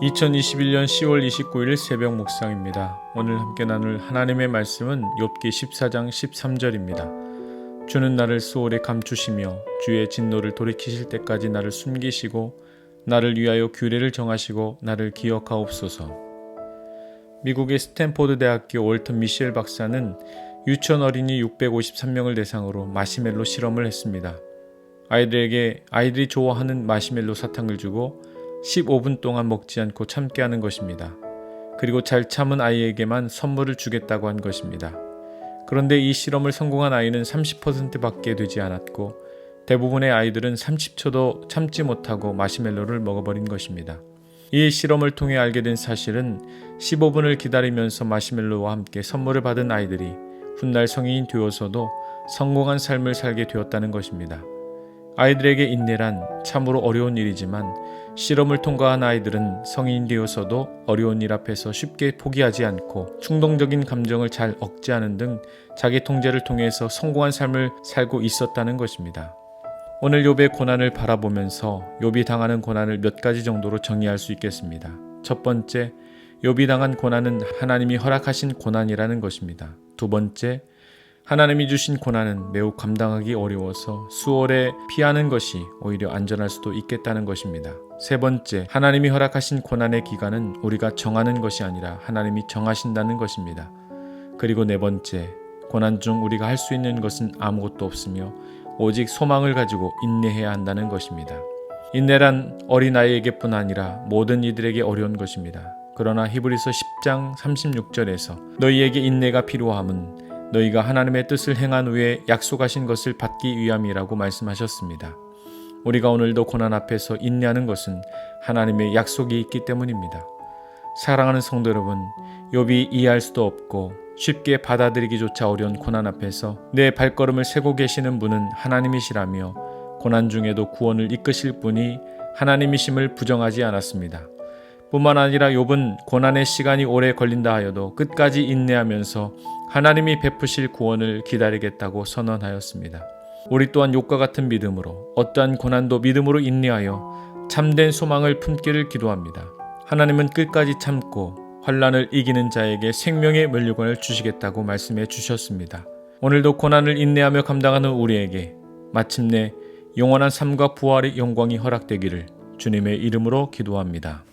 2021년 10월 29일 새벽 묵상입니다. 오늘 함께 나눌 하나님의 말씀은 욥기 14장 13절입니다. 주는 나를 수월에 감추시며 주의 진노를 돌이키실 때까지 나를 숨기시고 나를 위하여 규례를 정하시고 나를 기억하옵소서. 미국의 스탠포드 대학교 월튼 미셸 박사는 유치원 어린이 653명을 대상으로 마시멜로 실험을 했습니다. 아이들에게 아이들이 좋아하는 마시멜로 사탕을 주고 15분 동안 먹지 않고 참게 하는 것입니다. 그리고 잘 참은 아이에게만 선물을 주겠다고 한 것입니다. 그런데 이 실험을 성공한 아이는 30%밖에 되지 않았고 대부분의 아이들은 30초도 참지 못하고 마시멜로를 먹어버린 것입니다. 이 실험을 통해 알게 된 사실은 15분을 기다리면서 마시멜로와 함께 선물을 받은 아이들이 훗날 성인이 되어서도 성공한 삶을 살게 되었다는 것입니다. 아이들에게 인내란 참으로 어려운 일이지만 실험을 통과한 아이들은 성인이 되어서도 어려운 일 앞에서 쉽게 포기하지 않고 충동적인 감정을 잘 억제하는 등 자기 통제를 통해서 성공한 삶을 살고 있었다는 것입니다. 오늘 욥의 고난을 바라보면서 욥이 당하는 고난을 몇 가지 정도로 정의할 수 있겠습니다. 첫 번째, 욥이 당한 고난은 하나님이 허락하신 고난이라는 것입니다. 두 번째, 하나님이 주신 고난은 매우 감당하기 어려워서 수월에 피하는 것이 오히려 안전할 수도 있겠다는 것입니다. 세 번째, 하나님이 허락하신 고난의 기간은 우리가 정하는 것이 아니라 하나님이 정하신다는 것입니다. 그리고 네 번째, 고난 중 우리가 할 수 있는 것은 아무것도 없으며 오직 소망을 가지고 인내해야 한다는 것입니다. 인내란 어린아이에게뿐 아니라 모든 이들에게 어려운 것입니다. 그러나 히브리서 10장 36절에서 너희에게 인내가 필요함은 너희가 하나님의 뜻을 행한 후에 약속하신 것을 받기 위함이라고 말씀하셨습니다. 우리가 오늘도 고난 앞에서 인내하는 것은 하나님의 약속이 있기 때문입니다. 사랑하는 성도 여러분, 욥이 이해할 수도 없고 쉽게 받아들이기조차 어려운 고난 앞에서 내 발걸음을 세고 계시는 분은 하나님이시라며 고난 중에도 구원을 이끄실 분이 하나님이심을 부정하지 않았습니다. 뿐만 아니라 욥은 고난의 시간이 오래 걸린다 하여도 끝까지 인내하면서 하나님이 베푸실 구원을 기다리겠다고 선언하였습니다. 우리 또한 욥과 같은 믿음으로 어떠한 고난도 믿음으로 인내하여 참된 소망을 품기를 기도합니다. 하나님은 끝까지 참고 환난을 이기는 자에게 생명의 면류관을 주시겠다고 말씀해 주셨습니다. 오늘도 고난을 인내하며 감당하는 우리에게 마침내 영원한 삶과 부활의 영광이 허락되기를 주님의 이름으로 기도합니다.